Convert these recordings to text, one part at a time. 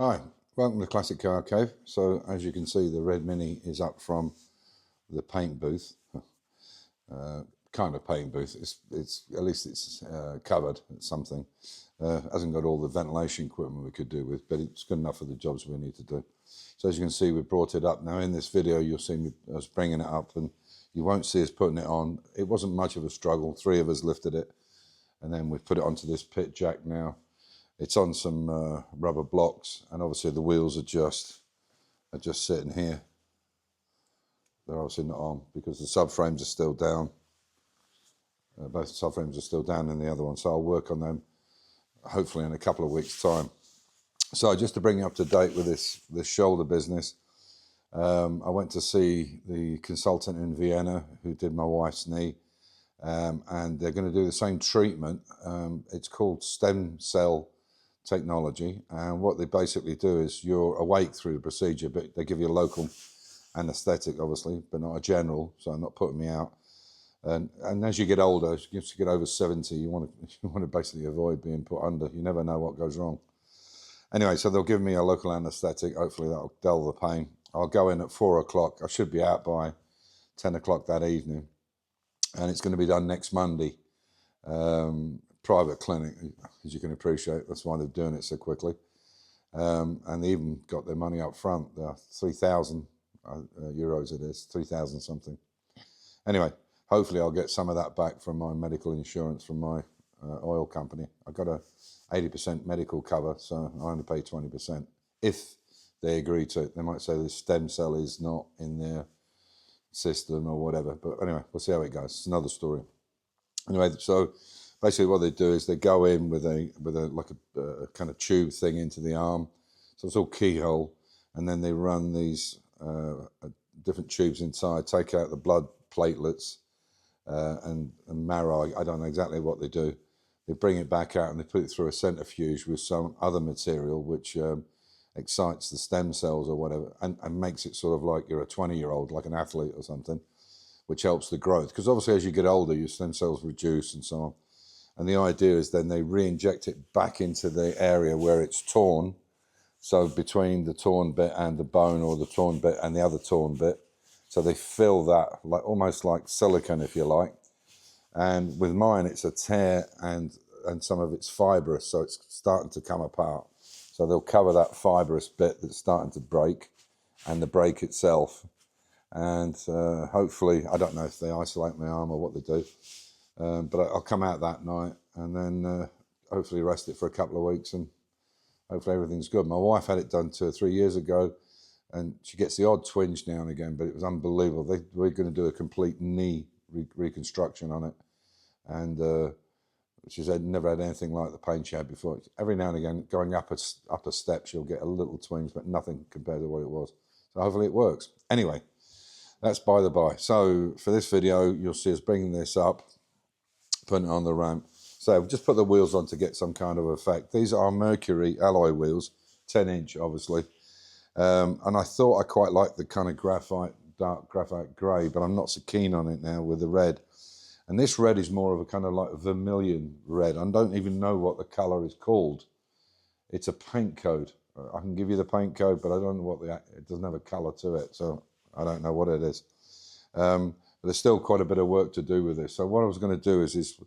Hi, welcome to Classic Car Cave. So as you can see, the red Mini is up from the paint booth, kind of paint booth. It's at least it's covered. It's something. Hasn't got all the ventilation equipment we could do with, but it's good enough for the jobs we need to do. So as you can see, we brought it up. Now in this video, you'll see us bringing it up, and you won't see us putting it on. It wasn't much of a struggle. 3 of us lifted it, and then we've put it onto this pit jack now. It's on some rubber blocks, and obviously the wheels are just sitting here. They're obviously not on because the subframes are still down. Both subframes are still down in the other one, so I'll work on them hopefully in a couple of weeks' time. So just to bring you up to date with this shoulder business, I went to see the consultant in Vienna who did my wife's knee, and they're going to do the same treatment. It's called stem cell technology, and what they basically do is you're awake through the procedure, but they give you a local anesthetic, obviously, but not a general, so not putting me out. And as you get older, as you get over 70, you want to basically avoid being put under. You never know what goes wrong. Anyway, so they'll give me a local anesthetic. Hopefully that'll dull the pain. I'll go in at 4 o'clock. I should be out by 10 o'clock that evening, and it's going to be done next Monday. Private clinic, as you can appreciate. That's why they're doing it so quickly. And they even got their money up front. 3,000 euros it is, 3,000 something. Anyway, hopefully I'll get some of that back from my medical insurance from my oil company. I got a 80% medical cover, so I only pay 20%. If they agree to it, they might say the stem cell is not in their system or whatever. But anyway, we'll see how it goes. It's another story. Anyway, so basically what they do is they go in with a kind of tube thing into the arm. So it's all keyhole, and then they run these different tubes inside, take out the blood platelets and marrow. I don't know exactly what they do. They bring it back out and they put it through a centrifuge with some other material which excites the stem cells or whatever, and makes it sort of like you're a 20-year-old, like an athlete or something, which helps the growth. Because obviously as you get older, your stem cells reduce and so on. And the idea is then they re-inject it back into the area where it's torn. So between the torn bit and the bone, or the torn bit and the other torn bit. So they fill that, like almost like silicone, if you like. And with mine, it's a tear and some of it's fibrous, so it's starting to come apart. So they'll cover that fibrous bit that's starting to break, and the break itself. And hopefully, I don't know if they isolate my arm or what they do. But I'll come out that night and then hopefully rest it for a couple of weeks, and hopefully everything's good. My wife had it done 2 or 3 years ago, and she gets the odd twinge now and again, but it was unbelievable. We're going to do a complete knee reconstruction on it, and she said never had anything like the pain she had before. Every now and again, going up a step, she'll get a little twinge, but nothing compared to what it was. So hopefully it works. Anyway, that's by the by. So for this video, you'll see us bringing this up, putting it on the ramp. So we've just put the wheels on to get some kind of effect. These are Mk3 alloy wheels, 10-inch obviously. And I thought I quite liked the kind of dark graphite grey, but I'm not so keen on it now with the red. And this red is more of a kind of like vermilion red. I don't even know what the colour is called. It's a paint code. I can give you the paint code, but I don't know it doesn't have a colour to it, so I don't know what it is. But there's still quite a bit of work to do with this. So what I was going to do is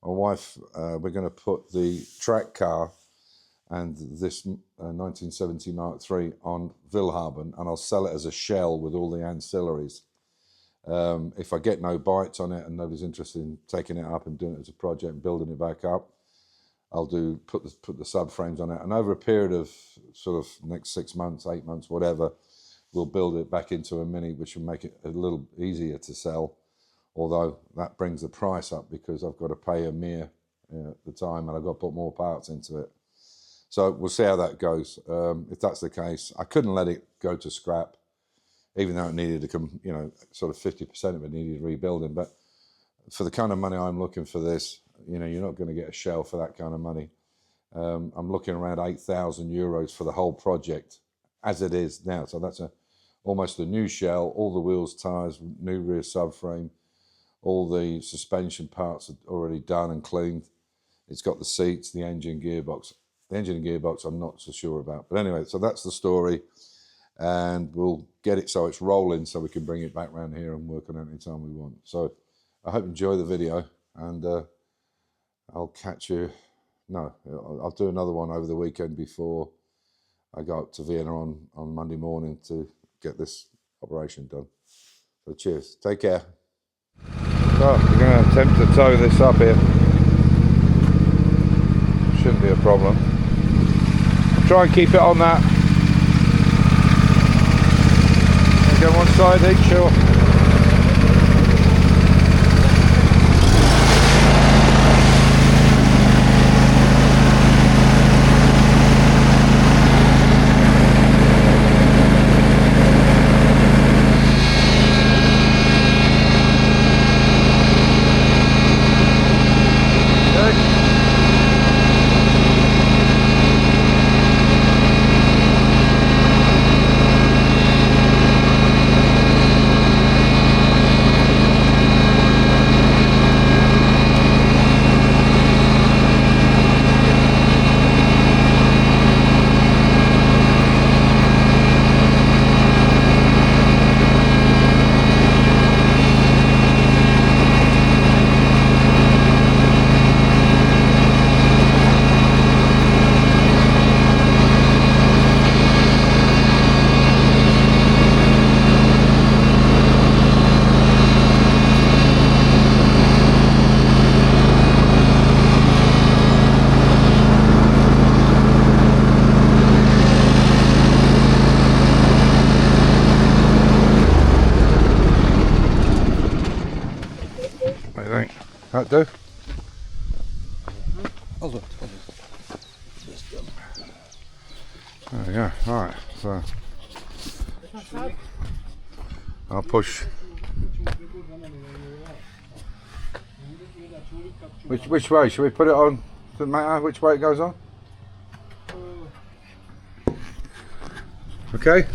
my wife, we're going to put the track car and this 1970 Mark III on Willhaben, and I'll sell it as a shell with all the ancillaries. If I get no bites on it and nobody's interested in taking it up and doing it as a project and building it back up, I'll put the subframes on it, and over a period of sort of next 6 months, 8 months, whatever, we'll build it back into a Mini, which will make it a little easier to sell. Although that brings the price up because I've got to pay a mere at the time, and I've got to put more parts into it. So we'll see how that goes. If that's the case, I couldn't let it go to scrap, even though it needed to come, sort of 50% of it needed rebuilding. But for the kind of money I'm looking for this, you're not going to get a shell for that kind of money. I'm looking around 8,000 euros for the whole project as it is now. So that's almost a new shell, all the wheels, tyres, new rear subframe, all the suspension parts are already done and cleaned. It's got the seats, the engine, gearbox, The engine and gearbox I'm not so sure about. But anyway, so that's the story. And we'll get it so it's rolling so we can bring it back around here and work on it anytime we want. So I hope you enjoy the video, and I'll catch you. No, I'll do another one over the weekend before I go up to Vienna on Monday morning to get this operation done. So cheers, take care. So we're going to attempt to tow this up here. Shouldn't be a problem. I'll try and keep it on that. Go one side each, sure. What do you think? That do? There we go. Alright, so I'll push. Which way? Should we put it on? Doesn't matter which way it goes on? Okay?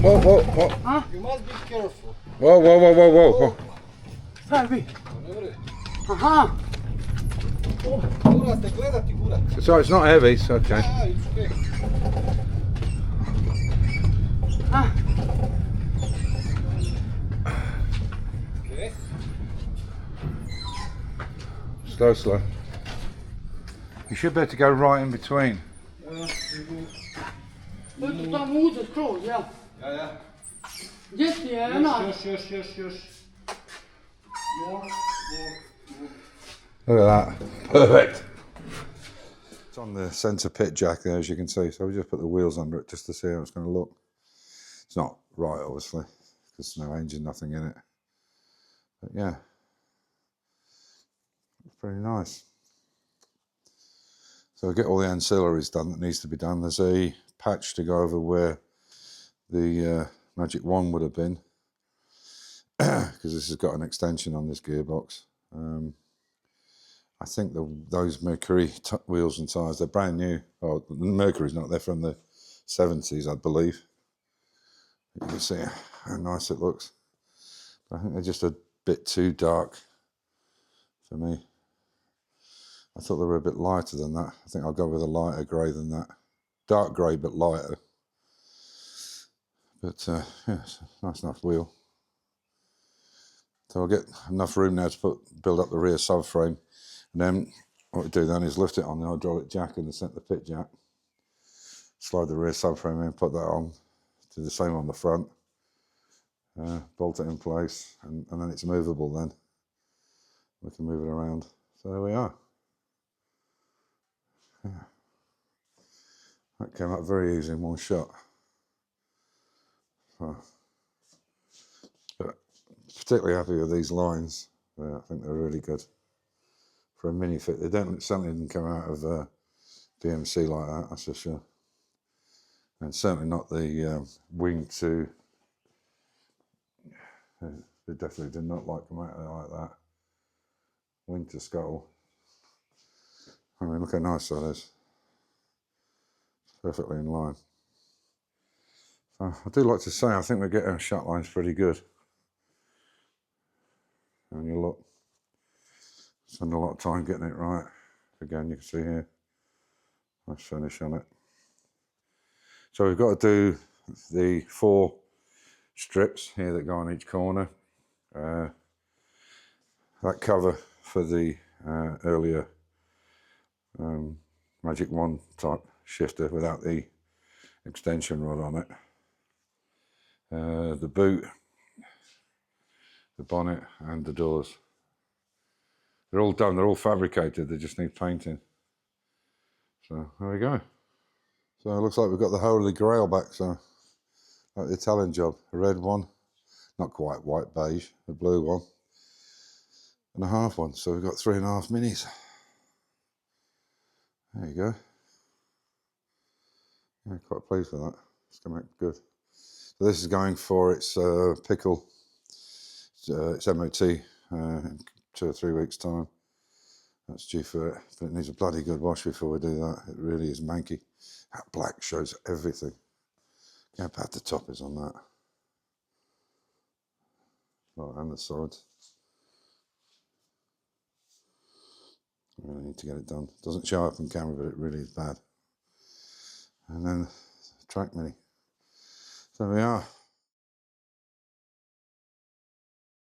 Whoa. Huh? You must be careful. Whoa. Salvi. Aha. Gura, te gledati, gura. So it's not heavy, it's okay. Ah, it's okay. Ah. Okay. Slow. You should be able to go right in between. Tu tamo uzet skroz, ja. Ja. Gdje si je, Ena? Još. More. Look at that. Perfect. It's on the centre pit jack there, as you can see. So we just put the wheels under it just to see how it's going to look. It's not right, obviously, because there's no engine, nothing in it. But yeah, it's pretty nice. So we get all the ancillaries done that needs to be done. There's a patch to go over where the Magic Wand would have been, because this has got an extension on this gearbox. I think those Mk3 wheels and tyres, they're brand new. Oh, the Mercury's not, they're from the 70s, I believe. You can see how nice it looks. But I think they're just a bit too dark for me. I thought they were a bit lighter than that. I think I'll go with a lighter grey than that. Dark grey, but lighter. But yeah, it's a nice enough wheel. So I'll get enough room now to build up the rear subframe. And then what we do then is lift it on the hydraulic jack in the centre pit jack. Slide the rear subframe in, put that on. Do the same on the front. Bolt it in place, and then it's movable then. We can move it around. So there we are. Yeah. That came up very easy in one shot. So, but particularly happy with these lines. I think they're really good for a mini fit. They certainly didn't come out of BMC like that, that's for sure. And certainly not the Mk3. They definitely did not come out like that. Wing to scuttle. I mean, look how nice that is. Perfectly in line. So I do like to say, I think we're getting our shut lines pretty good. and you look. Spend a lot of time getting it right. Again, you can see here, nice finish on it. So we've got to do the 4 strips here that go on each corner. That cover for the earlier Magic Wand type shifter without the extension rod on it. The boot, the bonnet and the doors. They're all done, they're all fabricated, they just need painting. So there we go. So it looks like we've got the Holy Grail back, so like the Italian job. A red one, not quite white beige, a blue one, and a half one. So we've got 3.5 minis. There you go. Yeah, quite pleased with that. It's coming out good. So this is going for its pickle. It's MOT in 2 or 3 weeks' time. That's due for it, but it needs a bloody good wash before we do that. It really is manky. That black shows everything. How bad the top is on that. Oh, and the sides. I really need to get it done. It doesn't show up on camera, but it really is bad. And then the track mini. So we are.